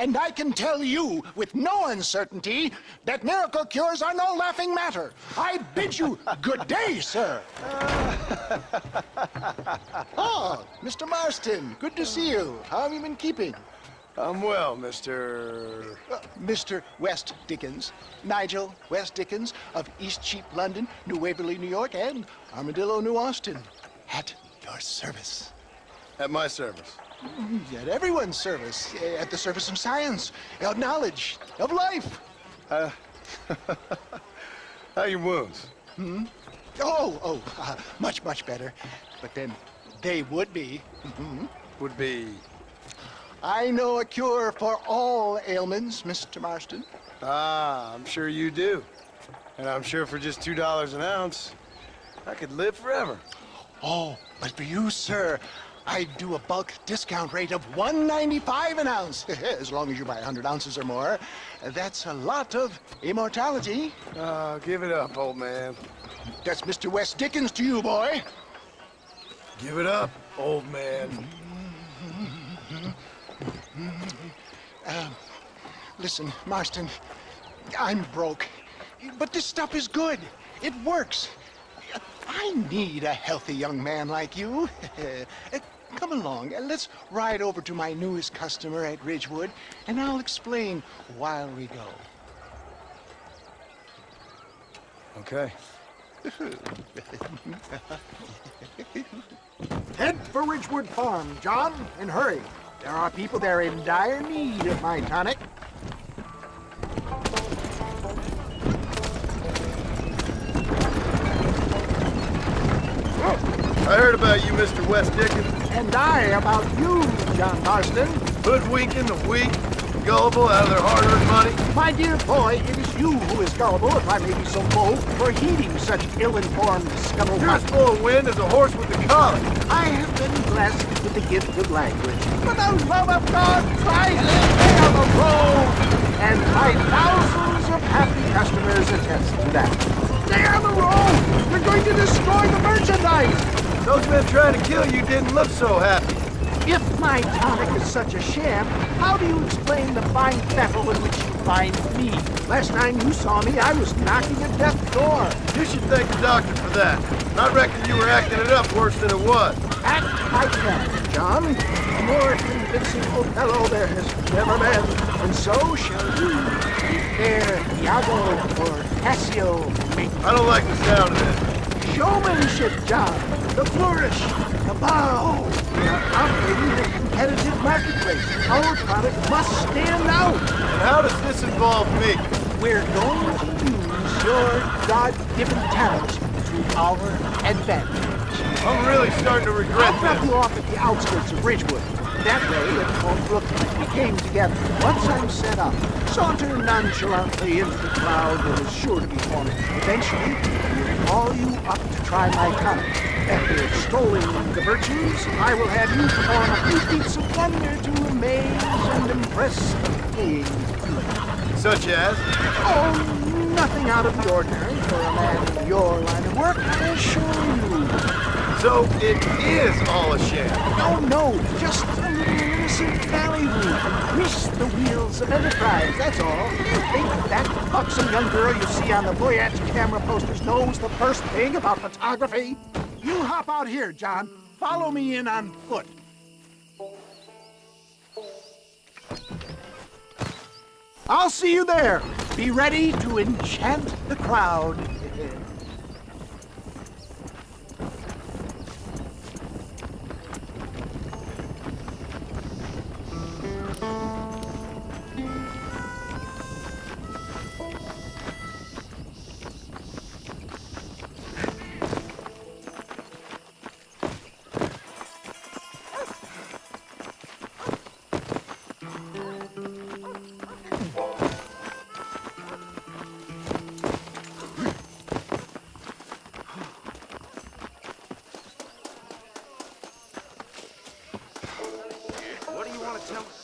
And I can tell you with no uncertainty that miracle cures are no laughing matter. I bid you good day, sir. Oh, Mr. Marston, good to see you. How have you been keeping? I'm well, Mr. Mr. West Dickens, Nigel West Dickens of East Cheap, London, New Waverly, New York, and Armadillo, New Austin. At your service. At my service. At everyone's service. At the service of science, of knowledge, of life. How your wounds? Much, much better. But then they would be. Would be... I know a cure for all ailments, Mr. Marston. Ah, I'm sure you do. And I'm sure for just $2 an ounce, I could live forever. Oh, but for you, sir, I do a bulk discount rate of $1.95 an ounce. As long as you buy 100 ounces or more. That's a lot of immortality. Give it up, old man. That's Mr. West Dickens to you, boy. Give it up, old man. Listen, Marston, I'm broke. But this stuff is good. It works. I need a healthy young man like you. Come along, let's ride over to my newest customer at Ridgewood, and I'll explain while we go. Okay. Head for Ridgewood Farm, John, and hurry. There are people there in dire need of my tonic. I heard about you, Mr. West Dickens. And I about you, John Marston. Hoodwinking the weak, gullible out of their hard-earned money. My dear boy, it is you who is gullible, if I may be so bold, for heeding such ill-informed You're scuttlebutt. as full of wind as a horse with the collar. I have been blessed with the gift of language. For the love of God, try to stay on the road! And my thousands of happy customers attest to that. Stay on the road! We're going to destroy the merchandise! Those men trying to kill you didn't look so happy. If my tonic is such a sham, how do you explain the fine fettle in which you find me? Last time you saw me, I was knocking at death's door. You should thank the doctor for that. I reckon you were acting it up worse than it was. Act I can, John. A more convincing Othello there has never been. And so shall you. Fair Iago or Cassio make. I don't like the sound of this. Showmanship, John. The flourish, the bow. We are operating in a competitive marketplace. Our product must stand out. And how does this involve me? We're going to use your God-given talents to our advantage. I'm really starting to regret I'll drop this. you off at the outskirts of Ridgewood. That way, it won't look like we came together. Once I'm set up, saunter nonchalantly into the crowd that is sure to be forming. Eventually, we'll call you up to try my tonic. After extolling the virtues, I will have you perform a few feats of wonder to amaze and impress the paying public. Such as? Oh, nothing out of the ordinary for a man in your line of work, I assure you. So it is all a sham. No, just a little innocent ballyhoo to grease the wheels of enterprise, that's all. You think that buxom young girl you see on the voyage camera posters knows the first thing about photography? You hop out here, John. Follow me in on foot. I'll see you there. Be ready to enchant the crowd.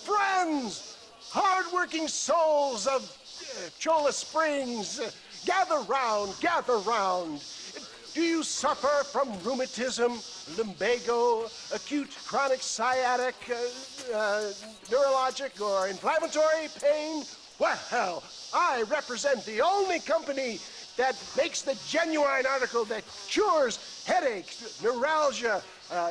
Friends! Hard-working souls of Cholla Springs, gather round, gather round. Do you suffer from rheumatism, lumbago, acute chronic sciatic, neurologic, or inflammatory pain? Well, I represent the only company that makes the genuine article that cures headaches, neuralgia,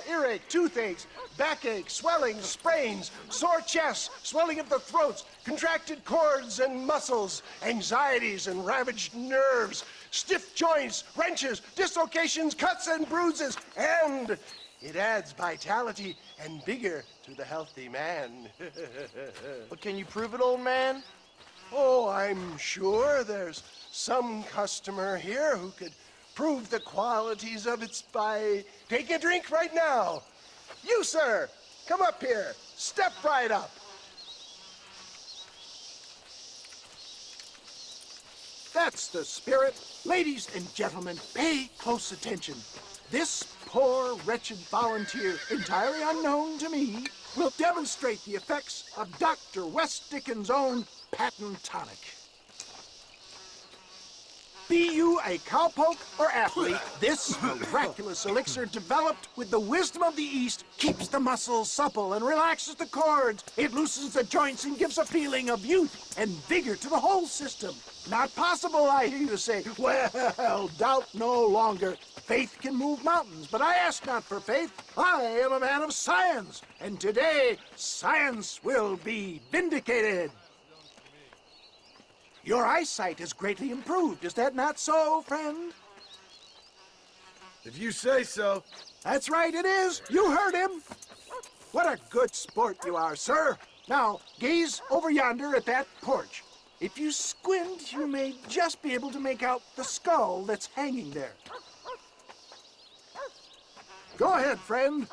earache, toothaches, backache, swelling, sprains, sore chests, swelling of the throats, contracted cords and muscles, anxieties and ravaged nerves, stiff joints, wrenches, dislocations, cuts and bruises, and it adds vitality and vigor to the healthy man. But can you prove it, old man? Oh, I'm sure there's some customer here who could prove the qualities of it by taking a drink right now. You, sir, come up here. Step right up. That's the spirit. Ladies and gentlemen, pay close attention. This poor, wretched volunteer, entirely unknown to me, will demonstrate the effects of Dr. West Dickens' own patent tonic. Be you a cowpoke or athlete, this miraculous elixir developed with the wisdom of the East keeps the muscles supple and relaxes the cords. It loosens the joints and gives a feeling of youth and vigor to the whole system. Not possible, I hear you say. Well, doubt no longer. Faith can move mountains, but I ask not for faith. I am a man of science, and today science will be vindicated. Your eyesight has greatly improved. Is that not so, friend? If you say so. That's right, it is. You heard him. What a good sport you are, sir. Now, gaze over yonder at that porch. If you squint, you may just be able to make out the skull that's hanging there. Go ahead, friend.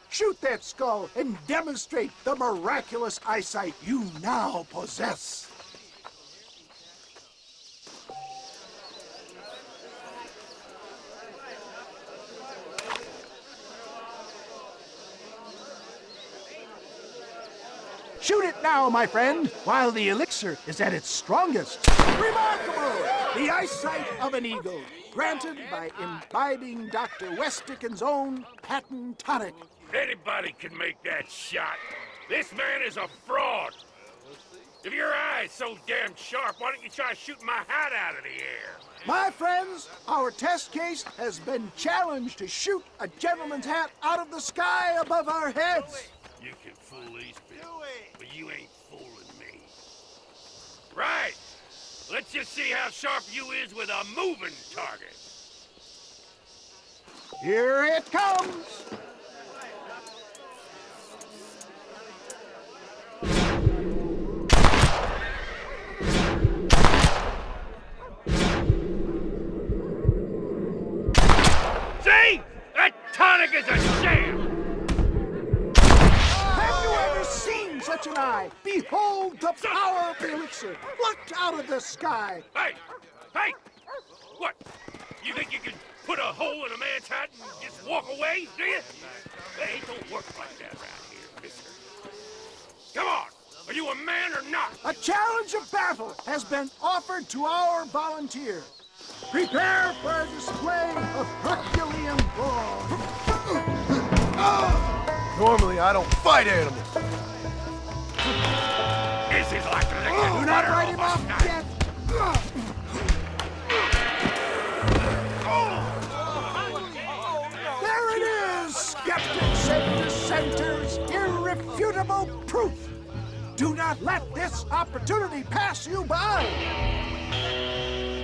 Shoot that skull and demonstrate the miraculous eyesight you now possess. Shoot it now, my friend, while the elixir is at its strongest. Remarkable! The eyesight of an eagle, granted by imbibing Dr. West Dickens' own patent tonic. Anybody can make that shot. This man is a fraud. If your eye's so damn sharp, why don't you try shooting my hat out of the air? My friends, our test case has been challenged to shoot a gentleman's hat out of the sky above our heads. You can fool these people, but you ain't fooling me. Right. Let's just see how sharp you is with a moving target. Here it comes. See? That tonic is a sham! Have you ever seen such an eye? Behold the power of the elixir. Look out of the sky. Hey! Hey! What? You think you can put a hole in a man's hat and just walk away, do you? Hey, it don't work like that around here, mister. Come on! Are you a man or not? A challenge of battle has been offered to our volunteer. Prepare for a display of Herculean brawn. Normally, I don't fight animals. This is like licking Do not butter write him off off a knife. yet. There it is, skeptics and dissenters, irrefutable proof. Do not let this opportunity pass you by.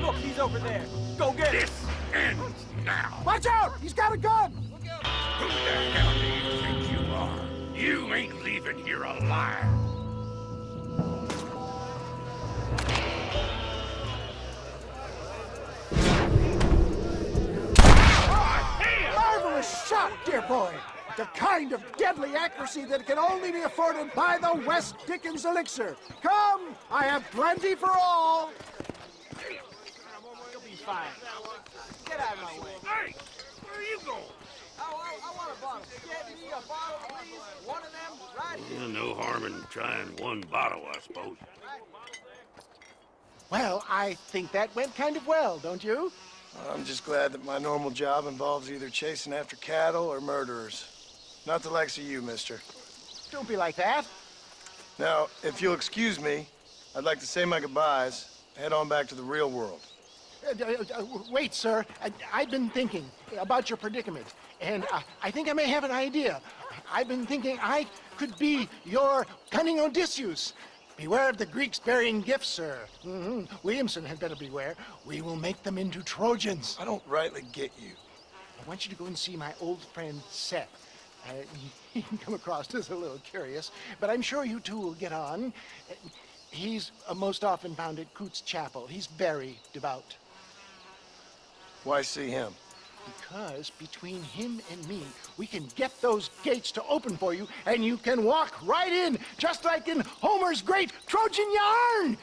Look, he's over there. Go get him. This ends now. Watch out, he's got a gun. Who the hell do you think you are? You ain't leaving here alive. Marvelous shot, dear boy. The kind of deadly accuracy that can only be afforded by the West Dickens elixir. Come, I have plenty for all. You'll be fine. Get out of my way. Hey, where are you going? I want a bottle. Get me a bottle, please. One of them, right here. Well, no harm in trying one bottle, I suppose. Well, I think that went kind of well, don't you? I'm just glad that my normal job involves either chasing after cattle or murderers. Not the likes of you, mister. Don't be like that. Now, if you'll excuse me, I'd like to say my goodbyes, head on back to the real world. Wait, sir. I've been thinking about your predicament, and I think I may have an idea. I've been thinking I could be your cunning Odysseus. Beware of the Greeks bearing gifts, sir. Williamson had better beware. We will make them into Trojans. I don't rightly get you. I want you to go and see my old friend Seth. He can come across as a little curious, but I'm sure you two will get on. He's most often found at Coots Chapel. He's very devout. Why see him? Because between him and me, we can get those gates to open for you, and you can walk right in, just like in Homer's great Trojan yarn!